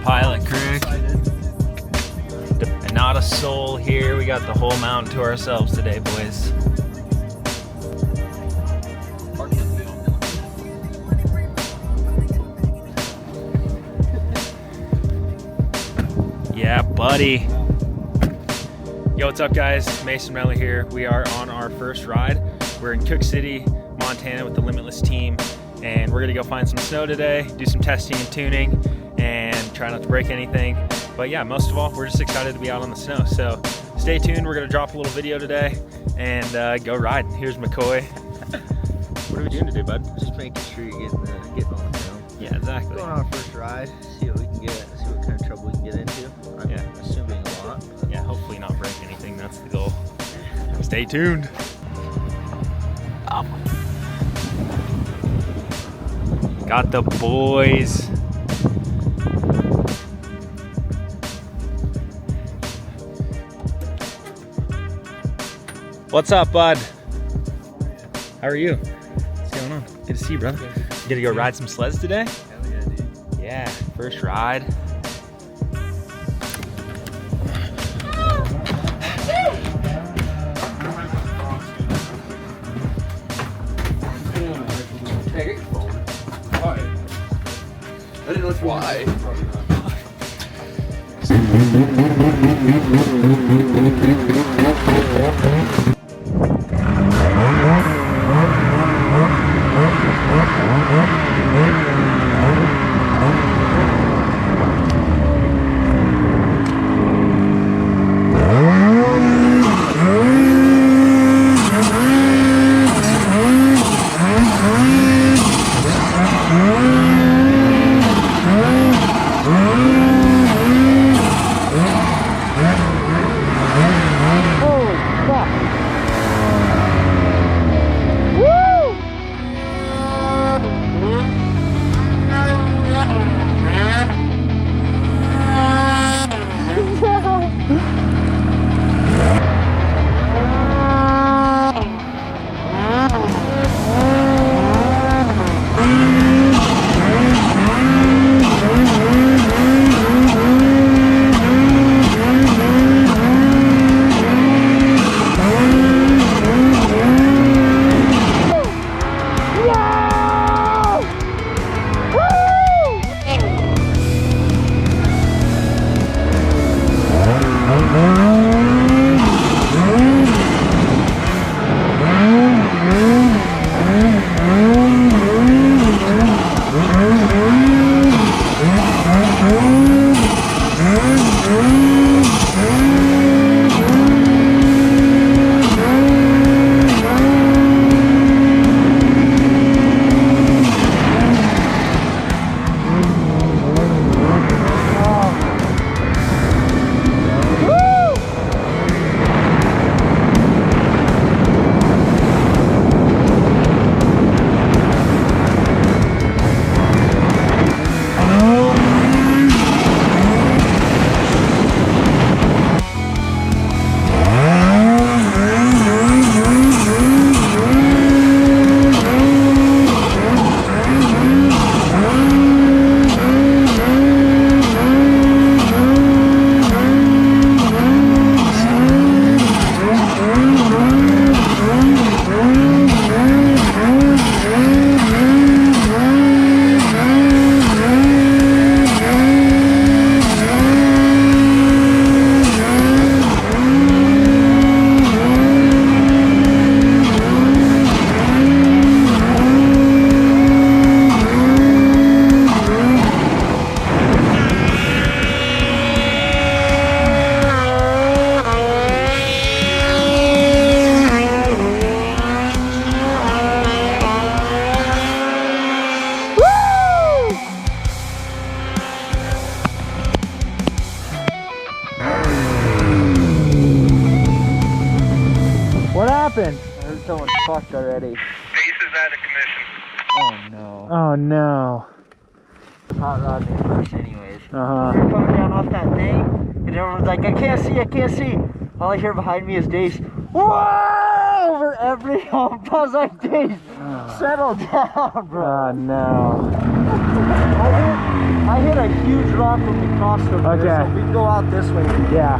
Pilot Creek. And not a soul here. We got the whole mountain to ourselves today, boys. Yeah, buddy. Yo, what's up, guys? Mason Mellor here. We are on our first ride. We're in Cooke City, Montana with the Limitless team, and we're gonna go find some snow today, do some testing and tuning, and try not to break anything. But yeah, most of all, we're just excited to be out on the snow. So stay tuned. We're gonna drop a little video today and go riding. Here's McCoy. What are we doing today, bud? Just making sure you're getting on the snow. Yeah, exactly. Going on our first ride, see what we can get, see what kind of trouble we can get into. I'm assuming a lot. But yeah, hopefully not break anything. That's the goal. Stay tuned. Oh. Got the boys. What's up, bud? How are you? What's going on? Good to see you, brother. You gonna go ride some sleds today? hell yeah, dude. Yeah, first ride. I didn't know why. happened? I heard someone fucked already. Pace is out of commission. Oh no. Oh no. Hot rod me first anyways. Uh-huh. We were coming down off that thing, and everyone's like, I can't see. All I hear behind me is Dace, Whoa! Over every hump. I was like, dude, settle down, bro. Oh no. I hit a huge rock when we crossed over Okay. there, so we can go out this way. Yeah.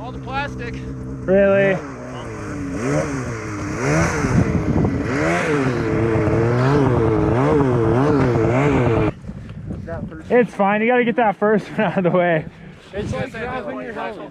All the plastic. Really? It's fine. You got to get that first one out of the way. It's like grabbing your helmet.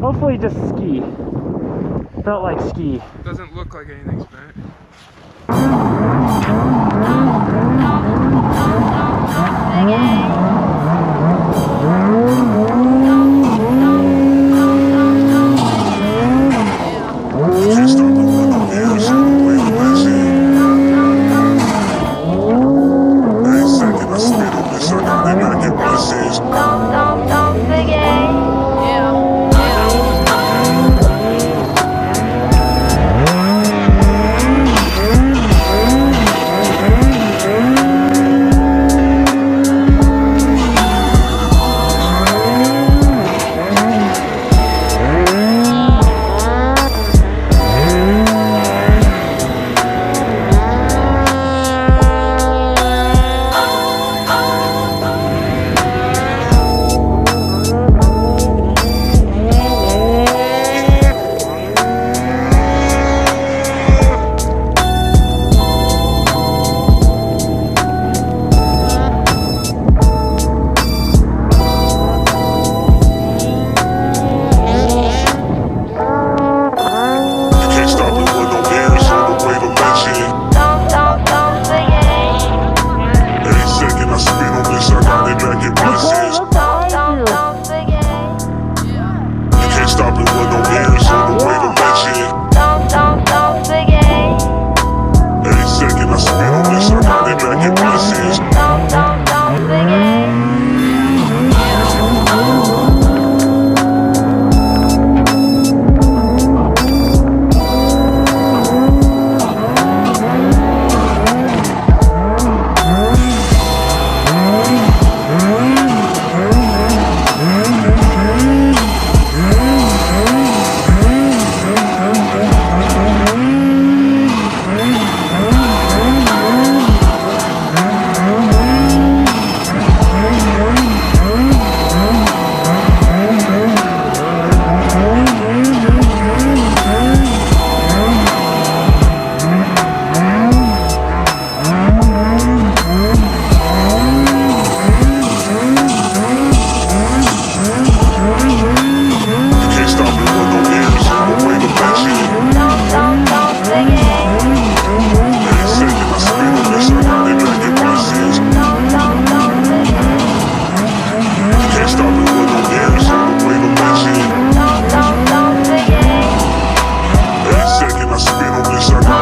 Hopefully just ski. Felt like ski. Doesn't look like anything's bent. Don't forget. Yeah.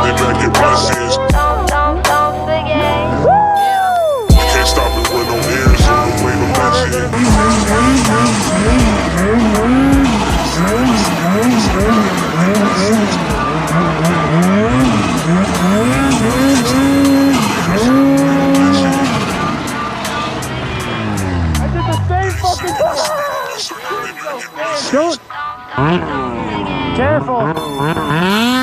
they back in my sins. Don't forget. We can't stop it with no ears on the way to mention. Careful.